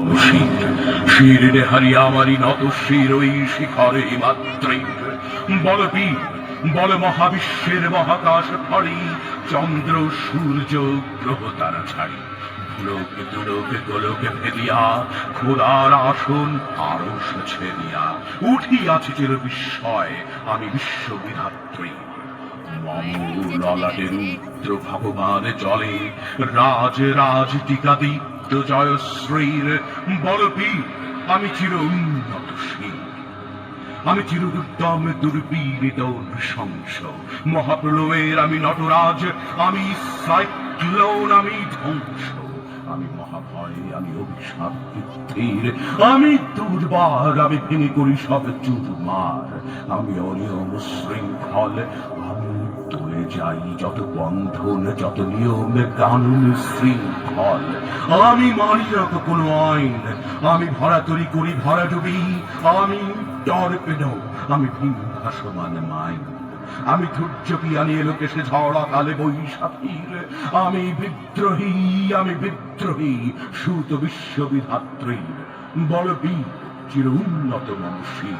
শির শিরে হারিয়া আমারি নত শির ওই শিখরে মাত্রই বলবীর বল মহাবিশ্বের মহাকাশ ফাড়ি চন্দ্র সূর্য গ্রহ তারা ছাড়ি ভুলোকে তুলোকে গোলোকে ফেলিয়া খোদার আসন আরশ ছেড়িয়া উঠিয়াছে চির বিস্ময় আমি বিশ্ববিধাত্রী ললাটে রুদ্র ভগবান জলে রাজ রাজ টিকা দীপ্ত জয়শ্রীর বলবীর আমি চির উন্নত শীল আমি চিরদুর্দম দুর্বীরিত নৃশংস মহাপ্রলয়ের আমি নটরাজ আমি সাইক্লোন আমি ধ্বংস আমি মহাভয় আমি অভিশাপ পৃথিবীর আমি দুর্বার আমি ভেঙে করি সব চুরমার আমি অনিয়ম শৃঙ্খল আমি তুলে যাই যত বন্ধন যত নিয়ম কানুন শৃঙ্খল আমি মানি না কোনো আইন আমি ভরাতরি করি ভরা ডুবি আমি টর্পেডো আমি ভিন ভাসমান মাইন আমি ধৈর্য পিয়ানি এলোকে সে ঝড় কালে বৈশাখীর আমি বিদ্রোহী সুত বিশ্ববিধাত্রীর বলবীর চির উন্নত মনুষ্যী